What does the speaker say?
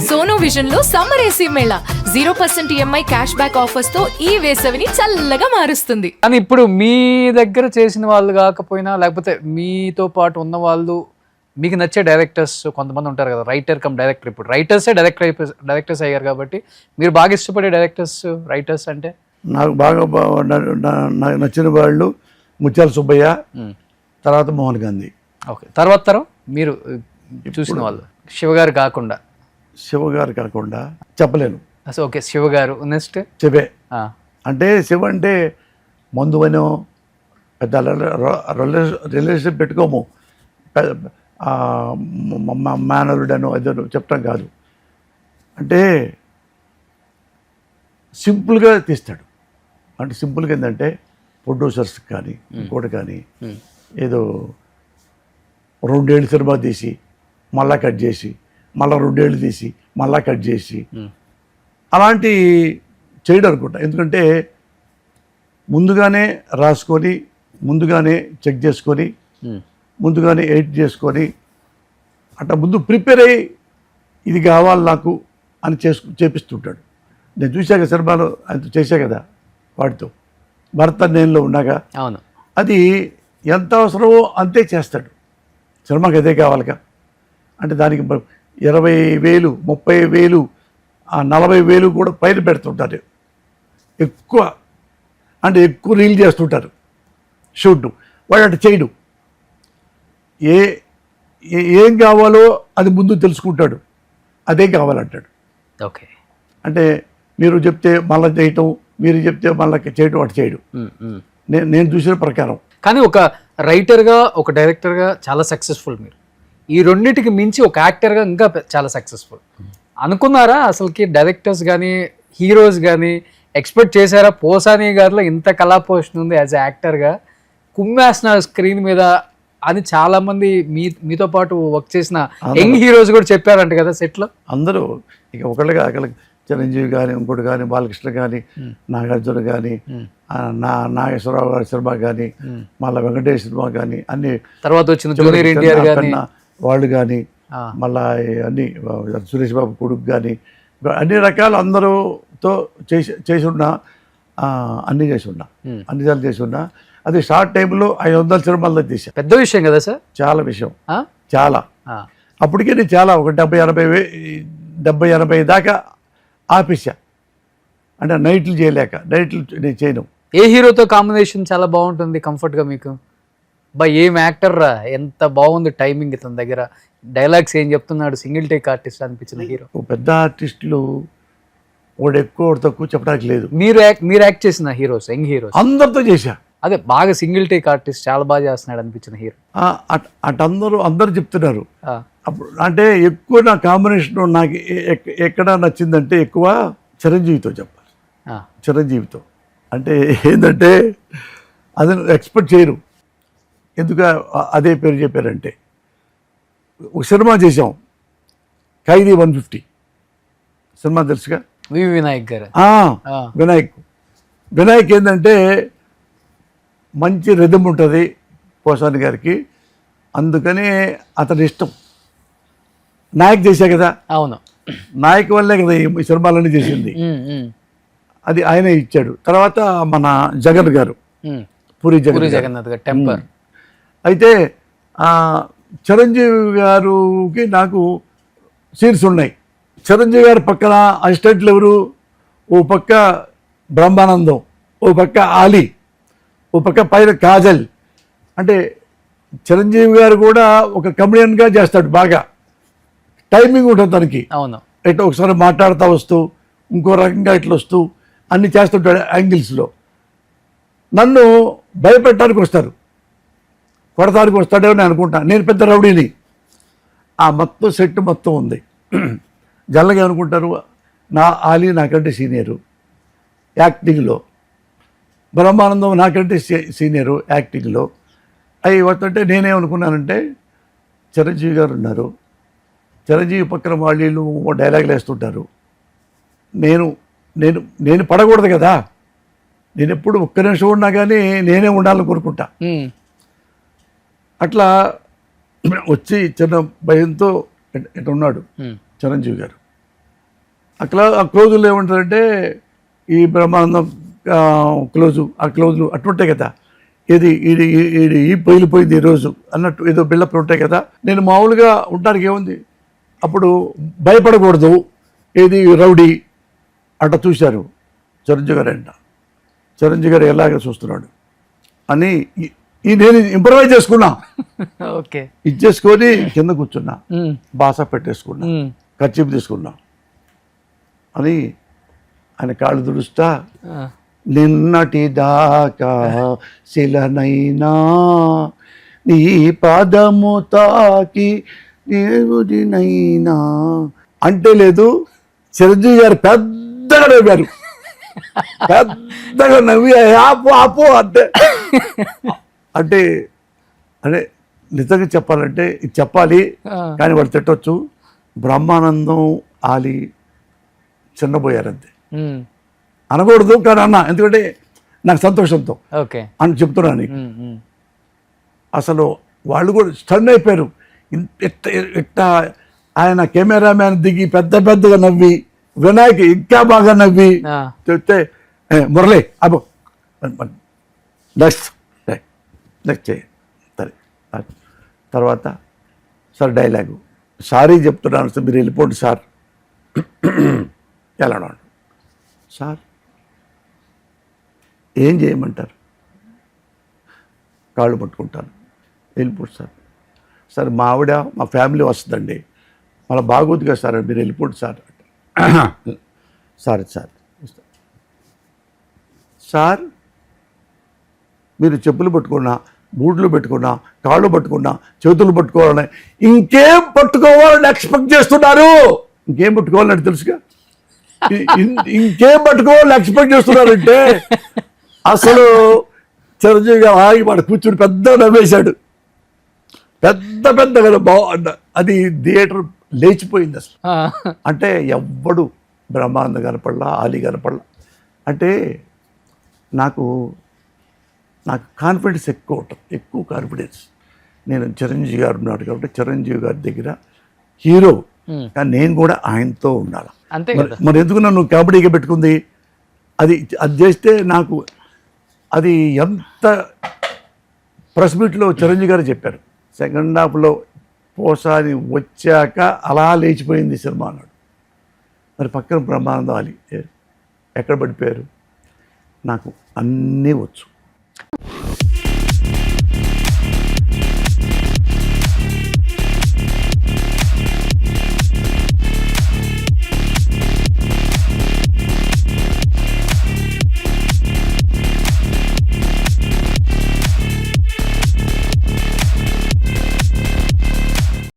Sono vision లో summer AC Mela 0% EMI cash back offers తో ఈ వేసవిని చల్లగా మారుస్తుంది. కానీ ఇప్పుడు మీ దగ్గర చేసిన వాళ్ళు కాకపోయినా లేకపోతే మీతో పాటు ఉన్న వాళ్ళు మీకు నచ్చే డైరెక్టర్స్ కొంతమంది ఉంటారు కదా, రైటర్ కమ్ డైరెక్టర్. ఇప్పుడు రైటర్సే డైరెక్టర్స్ అయ్యారు కాబట్టి మీరు బాగా ఇష్టపడే డైరెక్టర్స్ రైటర్స్ అంటే? నాకు బాగా నాకు నచ్చిన వాళ్ళు ముత్యాల సుబ్బయ్య, తర్వాత మోహన్ గాంధీ. ఓకే, తర్వాత తరం మీరు చూసిన వాళ్ళు శివగారు కాకుండా? శివగారు కాకుండా చెప్పలేను. అసలు ఓకే, శివగారు నెక్స్ట్ శివే. అంటే శివ అంటే మందు అనో పెద్ద రిలేషన్ పెట్టుకోము, మేనరుడనో అదనో చెప్పడం కాదు. అంటే సింపుల్గా తీస్తాడు. అంటే సింపుల్గా ఏంటంటే ప్రొడ్యూసర్స్ కానీ ఇంకోటి కానీ ఏదో 2 ఏళ్ళు సినిమా తీసి మళ్ళా కట్ చేసి, మళ్ళీ 2 ఏళ్ళు తీసి మళ్ళా కట్ చేసి అలాంటి చేయడం అనుకుంటా. ఎందుకంటే ముందుగానే రాసుకొని, ముందుగానే చెక్ చేసుకొని, ముందుగానే ఎడిట్ చేసుకొని అట్లా ముందు ప్రిపేర్ అయ్యి ఇది కావాలి నాకు అని చేపిస్తుంటాడు. నేను చూశాక సినిమాలో ఆయన చేశా కదా వాటితో, భరత నేనులో ఉన్నాగా. అవును, అది ఎంత అవసరమో అంతే చేస్తాడు. సినిమాకి అదే కావాలిగా. అంటే దానికి 20,000, 30,000, 40,000 కూడా పైన పెడుతుంటారు. ఎక్కువ అంటే ఎక్కువ రీల్ చేస్తుంటారు షూట్. వాడు అటు చేయడు. ఏం కావాలో అది ముందు తెలుసుకుంటాడు, అదే కావాలంటాడు. ఓకే, అంటే మీరు చెప్తే మళ్ళీ చేయటం, మీరు చెప్తే మళ్ళీ చేయటం, అటు చేయడు. నేను చూసిన ప్రకారం. కానీ ఒక రైటర్గా, ఒక డైరెక్టర్గా చాలా సక్సెస్ఫుల్ మీరు. ఈ రెండింటికి మించి ఒక యాక్టర్గా ఇంకా చాలా సక్సెస్ఫుల్ అనుకున్నారా? అసలుకి డైరెక్టర్స్ కానీ హీరోస్ కానీ ఎక్స్పెక్ట్ చేశారా పోసాని గారిలో ఇంత కళాపోషణ ఉంది యాజ్ యాక్టర్గా, కుమ్మేసిన స్క్రీన్ మీద అని చాలామంది మీతో పాటు వర్క్ చేసిన యంగ్ హీరోస్ కూడా చెప్పారంట కదా సెట్లో? అందరూ ఇక ఒకళ్ళగా అక్కడికి చిరంజీవి కానీ, ఇంకోటి కానీ, బాలకృష్ణ కానీ, నాగార్జున కానీ, నాగేశ్వరరావు గారి సినిమా కానీ, మళ్ళీ వెంకటేష్ సినిమా కానీ, అన్ని తర్వాత వచ్చిన జూనియర్ ఎన్టీఆర్ కానీ వాళ్ళు కానీ, మళ్ళీ అన్ని సురేష్ బాబు కొడుకు కానీ, అన్ని రకాల అందరూతో చేసి ఉన్నా, అన్ని చేసి ఉన్నా, అన్ని సార్లు చేసి ఉన్నా. అది షార్ట్ టైంలో 500 సినిమాల్లో తీసా. పెద్ద విషయం కదా సార్? చాలా విషయం, చాలా. అప్పటికే నేను చాలా ఒక 70-80 దాకా ఆపేసా. అంటే నైట్లు చేయలేక, నైట్లు నేను చేయను. ఏ హీరోతో కాంబినేషన్ చాలా బాగుంటుంది కంఫర్ట్గా మీకు? ఏం యాక్టర్ రా, ఎంత బాగుంది టైమింగ్ ఇతని దగ్గర, డైలాగ్స్ ఏం చెప్తున్నాడు, సింగిల్ టేక్ ఆర్టిస్ట్ అనిపించిన హీరో? పెద్ద ఆర్టిస్టులు వాడు ఎక్కువ వాడు తక్కువ చెప్పడానికి లేదు. మీరు యాక్ట్ చేసిన హీరోస్, యంగ్ హీరోస్ అందరితో చేశా. అదే బాగా సింగిల్ టేక్ ఆర్టిస్ట్ చాలా బాగా చేస్తున్నాడు అనిపించిన హీరో? అందరూ చెప్తున్నారు. అప్పుడు అంటే ఎక్కువ నా కాంబినేషన్ నాకు ఎక్కడ నచ్చిందంటే ఎక్కువ చిరంజీవితో చెప్పాలి. చిరంజీవితో అంటే ఏంటంటే అది ఎక్స్పెక్ట్ చేయరు. ఎందుకు అదే పేరు చెప్పారంటే, ఒక సినిమా చేసాం ఖైదీ 150 సినిమా తెలుసుగా, వినాయక్ గారు. వినాయక్ ఏంటంటే మంచి రిథమ్ ఉంటుంది పోసాని గారికి, అందుకని అతని ఇష్టం. నాయక్ చేశా కదా. అవును, నాయక్ వల్లే కదా ఈ సినిమాలన్నీ చేసింది. అది ఆయనే ఇచ్చాడు. తర్వాత మన జగన్ గారు, పూరి జగన్నాథ్ గారు టెంపర్. అయితే చిరంజీవి గారికి నాకు సీన్స్ ఉన్నాయి. చిరంజీవి గారి పక్కన అసిస్టెంట్లు ఎవరు? ఓ పక్క బ్రహ్మానందం, ఓ పక్క ఆలీ, ఓ పక్క పైన కాజల్. అంటే చిరంజీవి గారు కూడా ఒక కమెడియన్గా చేస్తాడు. బాగా టైమింగ్ ఉంటుంది తనకి. అవును, ఇట్లా ఒకసారి మాట్లాడుతూ వస్తూ, ఇంకో రకంగా ఇట్లా వస్తూ అన్ని చేస్తుంటాడు యాంగిల్స్లో. నన్ను భయపెట్టడానికి వస్తారు, కొడతానికి వస్తాడేమో నేను అనుకుంటా. నేను పెద్ద రౌడీని. ఆ మొత్తం సెట్ మొత్తం ఉంది. జనరల్గా అనుకుంటారు ఆలీ నాకంటే సీనియరు యాక్టింగ్లో, బ్రహ్మానందం నాకంటే సీనియరు యాక్టింగ్లో. అవి వస్తుంటే నేనేమనుకున్నానంటే, చిరంజీవి గారు ఉన్నారు, చిరంజీవి పక్కన వాళ్ళు డైలాగులు వేస్తుంటారు, నేను నేను నేను పడకూడదు కదా. నేను ఎప్పుడు ఒక్క నిమిషం ఉన్నా కానీ నేనే ఉండాలని కోరుకుంటా. అట్లా వచ్చి చిన్న భయంతో ఇట్లా ఉన్నాడు చిరంజీవి గారు. ఆ క్లోజులు ఏమంటారంటే ఈ బ్రహ్మానందం క్లోజు ఆ క్లోజులు అట్లుంటాయి కదా, ఏది ఈడి ఈడి ఈ పోయిపోయింది ఈరోజు అన్నట్టు ఏదో బిల్డప్లు ఉంటాయి కదా. నేను మామూలుగా ఉండడానికి ఏముంది, అప్పుడు భయపడకూడదు, ఏది రౌడీ అట్ట చూశారు చిరంజీవి గారు అంట. చిరంజీవి గారు ఎలాగ చూస్తున్నాడు అని నేను ఇంప్రవైజ్ చేసుకున్నా. ఓకే. ఇచ్చేసుకొని కింద కూర్చున్నా, బాస పెట్టేసుకున్నా, కర్చీపు తీసుకున్నా అని ఆయన కాళ్ళు తుడుస్తా, నిన్నటి దాకా శిలనైనా నీ పాదము తాకి దేవుడినైనా అంటే లేదు. చిరంజీవి గారు పెద్దగా నవ్వారు, పెద్దగా నవ్వి ఆపు ఆపు అంటే అంటే అంటే నిజంగా చెప్పాలంటే ఇది చెప్పాలి కానీ వాడు తిట్టొచ్చు. బ్రహ్మానందం ఆలి చిన్నపోయారంతే, అనకూడదు కానీ అన్న, ఎందుకంటే నాకు సంతోషంతో ఓకే అని చెప్తున్నాను నీకు. అసలు వాళ్ళు కూడా స్టన్ అయిపోయారు. ఇట్ట ఆయన కెమెరామ్యాన్ దిగి పెద్ద పెద్దగా నవ్వి, వినాయక్ ఇంకా బాగా నవ్వి చెప్తే మురళి అబ్బో నెక్స్ట్ నెక్స్ట్ చేయి సరే. తర్వాత సార్ డైలాగు సారీ చెప్తున్నాను సార్, మీరు వెళ్ళిపోండి సార్. ఎలా సార్ ఏం చేయమంటారు, కాళ్ళు పట్టుకుంటాను, వెళ్ళిపోండి సార్. సార్ మా ఆవిడ మా ఫ్యామిలీ వస్తుందండి, మళ్ళీ బాగోదు కదా సార్, మీరు వెళ్ళిపోండి సార్. సార్ సార్ సార్ మీరు చెప్పులు పట్టుకున్నా, బూట్లు పెట్టుకున్నా, కాళ్ళు పట్టుకున్నా, చేతులు పట్టుకోవాలని, ఇంకేం పట్టుకోవాలని ఎక్స్పెక్ట్ చేస్తున్నారు? ఇంకేం పట్టుకోవాలని తెలుసుగా, ఇంకేం పట్టుకోవాలని ఎక్స్పెక్ట్ చేస్తున్నారంటే అసలు చిరంజీవి గారు ఆగి వాడు కూర్చుని పెద్ద నవ్వేశాడు, పెద్ద పెద్దగా బాగుండ. అది థియేటర్ లేచిపోయింది అసలు. అంటే ఎవ్వడు బ్రహ్మానంద కనపడలా, ఆలీ కనపడలా. అంటే నాకు కాన్ఫిడెన్స్ ఎక్కువ ఉంటుంది, ఎక్కువ కాన్ఫిడెన్స్. నేను చిరంజీవి గారు ఉన్నాడు కాబట్టి చిరంజీవి గారి దగ్గర హీరో, కానీ నేను కూడా ఆయనతో ఉండాలి. అంతే మరి ఎందుకు నన్ను కామెడీగా పెట్టుకుంది? అది చేస్తే నాకు అది ఎంత ప్రెస్ మీట్లో చిరంజీవి గారు చెప్పారు, సెకండ్ హాఫ్లో పోసాని వచ్చాక అలా లేచిపోయింది సినిమా అన్నాడు. మరి పక్కన బ్రహ్మానందం ఆలి ఎక్కడ పడిపోయారు? నాకు అన్నీ వచ్చు.